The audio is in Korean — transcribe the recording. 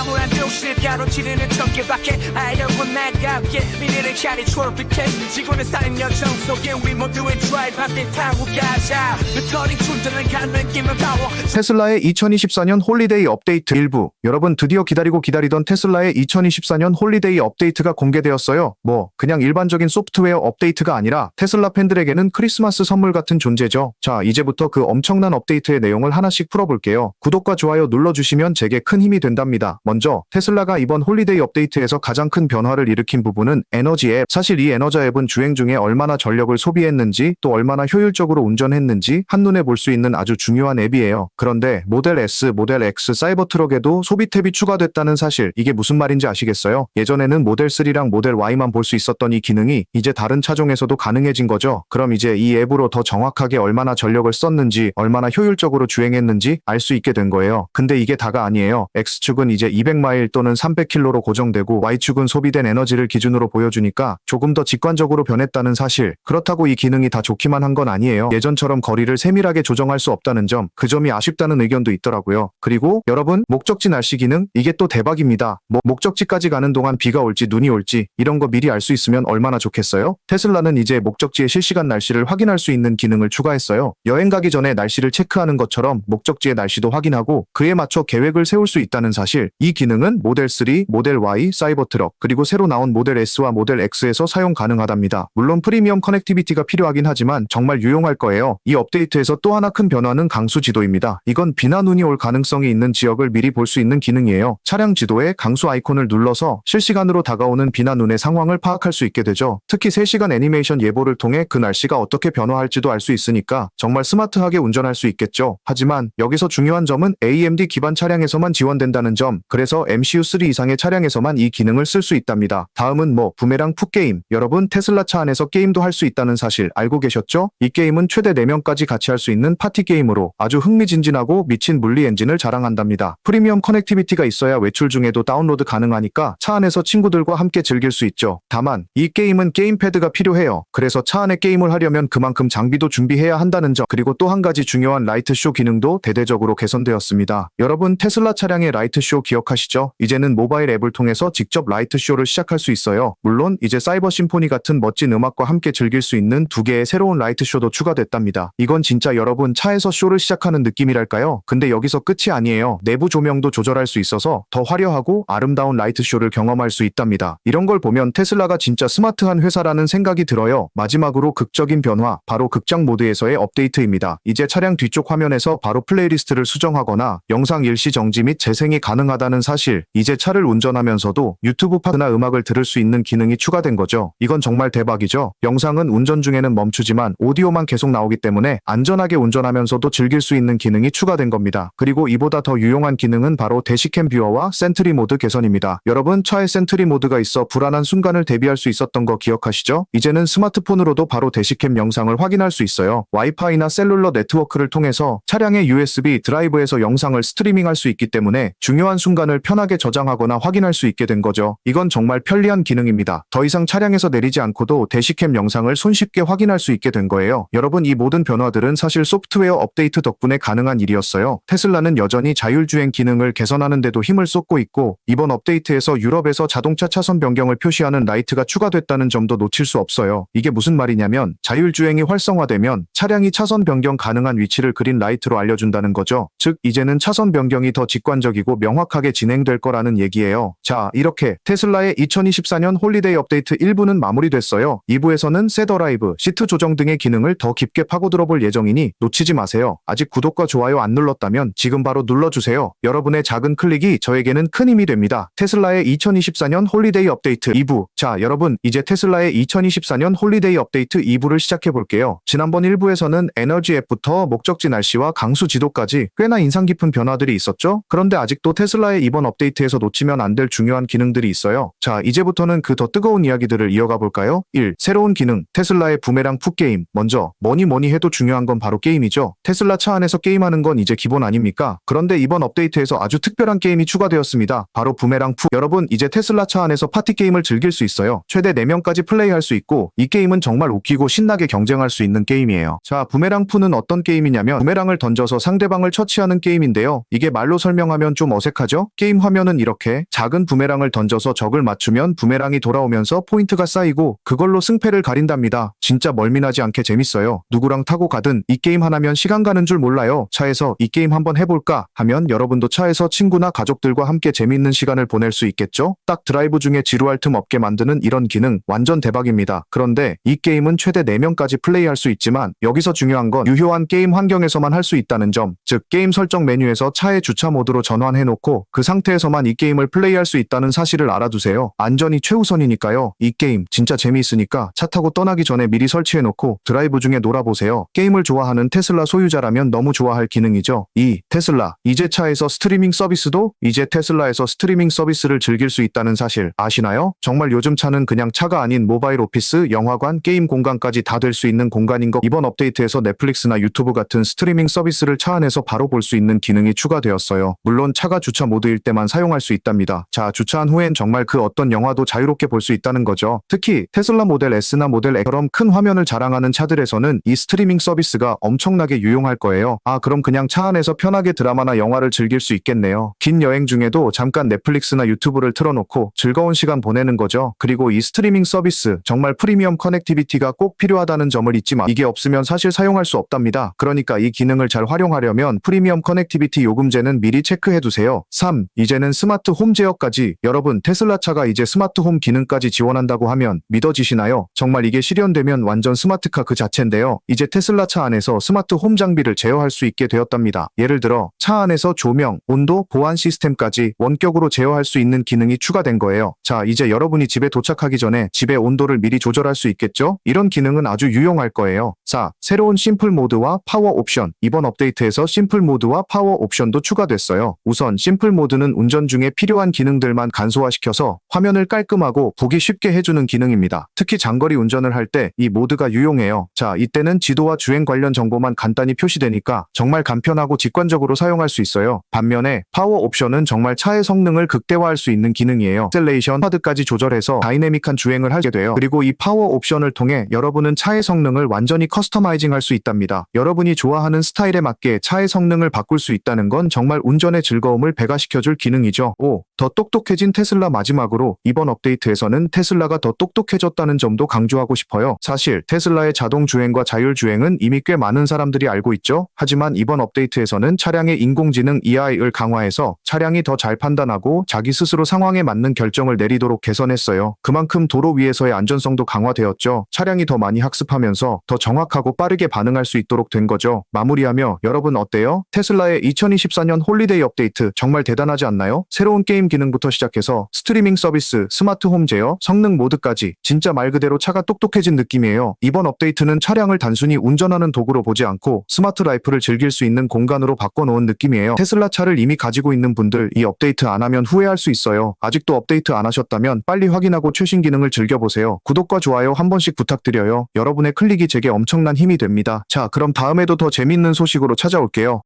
암울한 도시를 가로지르는 전개밖에 알려고 나갑게 미래를 향해 초록빛에 지구는 쌓인 여정 속에 우리 모두의 드라이브 함께 타고 가자 배터리 충전을 가는 힘을 파워 테슬라의 2024년 홀리데이 업데이트 일부. 여러분 드디어 기다리던 테슬라의 2024년 홀리데이 업데이트가 공개되었어요. 그냥 일반적인 소프트웨어 업데이트가 아니라 테슬라 팬들에게는 크리스마스 선물 같은 존재죠. 자, 이제부터 그 엄청난 업데이트의 내용을 하나씩 풀어볼게요. 구독과 좋아요 눌러주시면 제게 큰 힘이 된답니다. 먼저 테슬라가 이번 홀리데이 업데이트에서 가장 큰 변화를 일으킨 부분은 에너지 앱. 사실 이 에너지 앱은 주행 중에 얼마나 전력을 소비했는지 또 얼마나 효율적으로 운전했는지 한눈에 볼 수 있는 아주 중요한 앱이에요. 그런데 모델 S, 모델 X 사이버트럭에도 소비 탭이 추가됐다는 사실, 이게 무슨 말인지 아시겠어요? 예전에는 모델 3랑 모델 Y만 볼 수 있었던 이 기능이 이제 다른 차종에서도 가능해진 거죠. 그럼 이제 이 앱으로 더 정확하게 얼마나 전력을 썼는지, 얼마나 효율적으로 주행했는지 알 수 있게 된 거예요. 근데 이게 다가 아니에요. X축은 이제 200마일 또는 300km로 고정되고 Y축은 소비된 에너지를 기준으로 보여주니까 조금 더 직관적으로 변했다는 사실. 그렇다고 이 기능이 다 좋기만 한 건 아니에요. 예전처럼 거리를 세밀하게 조정할 수 없다는 점, 그 점이 아쉽다는 의견도 있더라고요. 그리고 여러분, 목적지 날씨 기능, 이게 또 대박입니다. 목적지까지 가는 동안 비가 올지 눈이 올지 이런 거 미리 알 수 있으면 얼마나 좋겠어요? 테슬라는 이제 목적지의 실시간 날씨를 확인할 수 있는 기능을 추가했어요. 여행 가기 전에 날씨를 체크하는 것처럼 목적지의 날씨도 확인하고 그에 맞춰 계획을 세울 수 있다는 사실. 이 기능은 모델 3, 모델 Y, 사이버트럭, 그리고 새로 나온 모델 S와 모델 X에서 사용 가능하답니다. 물론 프리미엄 커넥티비티가 필요하긴 하지만 정말 유용할 거예요. 이 업데이트에서 또 하나 큰 변화는 강수 지도입니다. 이건 비나 눈이 올 가능성이 있는 지역을 미리 볼 수 있는 기능이에요. 차량 지도에 강수 아이콘을 눌러서 실시간으로 다가오는 비나 눈의 상황을 파악할 수 있게 되죠. 특히 3시간 애니메이션 예보를 통해 그 날씨가 어떻게 변화할지도 알 수 있으니까 정말 스마트하게 운전할 수 있겠죠. 하지만 여기서 중요한 점은 AMD 기반 차량에서만 지원된다는 점, 그래서 MCU3 이상의 차량에서만 이 기능을 쓸 수 있답니다. 다음은 부메랑 푸 게임. 여러분, 테슬라 차 안에서 게임도 할 수 있다는 사실 알고 계셨죠? 이 게임은 최대 4명까지 같이 할 수 있는 파티 게임으로 아주 흥미진진하고 미친 물리 엔진을 자랑한답니다. 프리미엄 커넥티비티가 있어야 외출 중에도 다운로드 가능하니까 차 안에서 친구들과 함께 즐길 수 있죠. 다만 이 게임은 게임패드가 필요해요. 그래서 차 안에 게임을 하려면 그만큼 장비도 준비해야 한다는 점, 그리고 또 한 가지 중요한 라이트쇼 기능도 대대적으로 개선되었습니다. 여러분, 테슬라 차량의 라이트쇼 기억하시죠? 이제는 모바일 앱을 통해서 직접 라이트쇼를 시작할 수 있어요. 물론 이제 사이버 심포니 같은 멋진 음악과 함께 즐길 수 있는 2개의 새로운 라이트쇼도 추가됐답니다. 이건 진짜 여러분 차에서 쇼를 시작하는 느낌이랄까요? 근데 여기서 끝이 아니에요. 내부 조명도 조절할 수 있어서 더 화려하고 아름다운 라이트쇼를 경험할 수 있답니다. 이런 걸 보면 테슬라가 진짜 스마트한 회사라는 생각이 들어요. 마지막으로 극적인 변화, 바로 극장 모드에서의 업데이트입니다. 이제 차량 뒤쪽 화면에서 바로 플레이리스트를 수정하거나 영상 일시 정지 및 재생이 가능하다는 사실. 이제 차를 운전하면서도 유튜브 파트나 음악을 들을 수 있는 기능이 추가된 거죠. 이건 정말 대박이죠. 영상은 운전 중에는 멈추지만 오디오만 계속 나오기 때문에 안전하게 운전하면서도 즐길 수 있는 기능이 추가된 겁니다. 그리고 이보다 더 유용한 기능은 바로 대시캠 뷰어와 센트리 모드 개선입니다. 여러분, 차에 센트리 모드가 있어 불안한 순간을 대비할 수 있었던 거 기억하시죠? 이제는 스마트폰으로도 바로 대시캠 영상을 확인할 수 있어요. 와이파이나 셀룰러 네트워크를 통해서 차량의 USB 드라이브에서 영상을 스트리밍할 수 있기 때문에 중요한 순간을 편하게 저장하거나 확인할 수 있게 된 거죠. 이건 정말 편리한 기능입니다. 더 이상 차량에서 내리지 않고도 대시캠 영상을 손쉽게 확인할 수 있게 된 거예요. 여러분, 이 모든 변화들은 사실 소프트웨어 업데이트 덕분에 가능한 일이었어요. 테슬라는 여전히 자율주행 기능을 개선하는 데도 힘을 쏟고 있고, 이번 업데이트에서 유럽에서 자동차 차선 변경을 표시하는 라이트가 추가됐다는 점도 놓칠 수 없어요. 이게 무슨 말이냐면 자율주행이 활성화되면 차량이 차선 변경 가능한 위치를 그린 라이트로 알려준다는 거죠. 즉, 이제는 차선 변경이 더 직관적이고 명확하게 진행될 거라는 얘기예요. 자, 이렇게 테슬라의 2024년 홀리데이 업데이트 1부는 마무리됐어요. 2부에서는 세더라이브, 시트 조정 등의 기능을 더 깊게 파고들어볼 예정이니 놓치지 마세요. 아직 구독과 좋아요 안 눌렀다면 지금 바로 눌러주세요. 여러분의 작은 클릭이 저에게는 큰 힘이 됩니다. 테슬라의 2024년 홀리데이 업데이트 2부. 자, 여러분, 이제 테슬라의 2024년 홀리데이 업데이트 2부를 시작해볼게요. 지난번 1부에서는 에너지 앱부터 목적지 날씨와 강수 지도까지 꽤나 인상 깊은 변화들이 있었죠? 그런데 아직도 테슬라의 이번 업데이트에서 놓치면 안 될 중요한 기능들이 있어요. 자, 이제부터는 그 더 뜨거운 이야기들을 이어가 볼까요? 1. 새로운 기능, 테슬라의 부메랑 푸 게임. 먼저 뭐니 해도 중요한 건 바로 게임이죠. 테슬라 차 안에서 게임하는 건 이제 기본 아닙니까? 그런데 이번 업데이트에서 아주 특별한 게임이 추가되었습니다. 바로 부메랑 푸. 여러분, 이제 테슬라 차 안에서 파티 게임을 즐길 수 있어요. 최대 4명까지 플레이할 수 있고, 이 게임은 정말 웃기고 신나게 경쟁할 수 있는 게임이에요. 자, 부메랑 푸는 어떤 게임이냐면 부메랑을 던져서 상대방을 처치하는 게임인데요. 이게 말로 설명하면 좀 어색하죠? 게임 화면은 이렇게 작은 부메랑을 던져서 적을 맞추면 부메랑이 돌아오면서 포인트가 쌓이고 그걸로 승패를 가린답니다. 진짜 멀미나지 않게 재밌어요. 누구랑 타고 가든 이 게임 하나면 시간 가는 줄 몰라요. 차에서 이 게임 한번 해볼까 하면 여러분도 차에서 친구나 가족들과 함께 재미있는 시간을 보낼 수 있겠죠? 딱 드라이브 중에 지루할 틈 없게 만드는 이런 기능 완전 대박입니다. 그런데 이 게임은 최대 4명까지 플레이할 수 있지만 여기서 중요한 건 유효한 게임 환경에서만 할 수 있다는 점, 즉 게임 설정 메뉴에서 차의 주차 모드로 전환해놓고 그 상태에서만 이 게임을 플레이할 수 있다는 사실을 알아두세요. 안전이 최우선이니까요. 이 게임 진짜 재미있으니까 차 타고 떠나기 전에 미리 설치해놓고 드라이브 중에 놀아보세요. 게임을 좋아하는 테슬라 소유자라면 너무 좋아할 기능이죠. 이 테슬라, 이제 차에서 스트리밍 서비스도 이제 테슬라에서 스트리밍 서비스를 즐길 수 있다는 사실 아시나요? 정말 요즘 차는 그냥 차가 아닌 모바일 오피스, 영화관, 게임 공간까지 다 될 수 있는 공간인 것. 이번 업데이트에서 넷플릭스나 유튜브 같은 스트리밍 서비스를 차 안에서 바로 볼 수 있는 기능이 추가되었어요. 물론 차가 주차 모드일 때만 사용할 수 있답니다. 자, 주차한 후엔 정말 그 어떤 영화도 자유롭게 볼 수 있다는 거죠. 특히 테슬라 모델 S나 모델 X처럼 큰 화면을 자랑하는 차들에서는 이 스트리밍 서비스가 엄청나게 유용할 거예요. 아, 그럼 그냥 차 안에서 편하게 드라마나 영화를 즐길 수 있겠네요. 긴 여행 중에도 잠깐 넷플릭스나 유튜브를 틀어놓고 즐거운 시간 보내는 거죠. 그리고 이 스트리밍 서비스 정말 프리미엄 커넥티비티가 꼭 필요하다는 점을 잊지 마. 이게 없으면 사실 사용할 수 없답니다. 그러니까 이 기능을 잘 활용하려면 프리미엄 커넥티비티 요금제는 미리 체크해두세요. 3. 이제는 스마트 홈 제어까지. 여러분, 테슬라 차가 이제 스마트 홈 기능까지 지원한다고 하면 믿어지시나요? 정말 이게 실현되면 완전 스마트카 그 자체인데요. 이제 테슬라 차 안에서 스마트 홈 장비를 제어할 수 있게 되었답니다. 예를 들어 차 안에서 조명, 온도, 보안 시스템까지 원격으로 제어할 수 있는 기능이 추가된 거예요. 자, 이제 여러분이 집에 도착하기 전에 집의 온도를 미리 조절할 수 있겠죠? 이런 기능은 아주 유용할 거예요. 4. 새로운 심플 모드와 파워 옵션. 이번 업데이트에서 심플 모드와 파워 옵션도 추가됐어요. 우선 심플 모드는 운전 중에 필요한 기능들만 간소화시켜서 화면을 깔끔하고 보기 쉽게 해주는 기능입니다. 특히 장거리 운전을 할 때 이 모드가 유용해요. 자, 이때는 지도와 주행 관련 정보만 간단히 표시되니까 정말 간편하고 직관적으로 사용할 수 있어요. 반면에 파워 옵션은 정말 차의 성능을 극대화할 수 있는 기능이에요. 셀레이션 파드까지 조절해서 다이내믹한 주행을 하게 돼요. 그리고 이 파워 옵션을 통해 여러분은 차의 성능을 완전히 커스터마이징 할 수 있답니다. 여러분이 좋아하는 스타일에 맞게 차의 성능을 바꿀 수 있다는 건 정말 운전의 즐거움을 배가시켜줄 기능이죠. 5. 더 똑똑해진 테슬라. 마지막으로 이번 업데이트에서는 테슬라가 더 똑똑해졌다는 점도 강조하고 싶어요. 사실 테슬라의 자동 주행과 자율 주행은 이미 꽤 많은 사람들이 알고 있죠. 하지만 이번 업데이트에서는 차량의 인공지능 EI를 강화해서 차량이 더 잘 판단하고 자기 스스로 상황에 맞는 결정을 내리도록 개선했어요. 그만큼 도로 위에서의 안전성도 강화되었죠. 차량이 더 많이 학습하면서 더 정확하고 빠르게 반응할 수 있도록 된 거죠. 마무리하며 여러분 어때요? 테슬라의 2024년 홀리데이 업데이트 정말 대단하지 않나요? 새로운 게임 기능부터 시작해서 스트리밍 서비스, 스마트 홈 제어, 성능 모드까지 진짜 말 그대로 차가 똑똑해진 느낌이에요. 이번 업데이트는 차량을 단순히 운전하는 도구로 보지 않고 스마트 라이프를 즐길 수 있는 공간으로 바꿔놓은 느낌이에요. 테슬라 차를 이미 가지고 있는 분들 이 업데이트 안 하면 후회할 수 있어요. 아직도 업데이트 안 하셨다면 빨리 확인하고 최신 기능을 즐겨보세요. 구독과 좋아요 한 번씩 부탁드려요. 여러분의 클릭이 제게 엄청난 힘이 됩니다. 자, 그럼 다음에도 더 재밌는 소식으로 찾아올게요.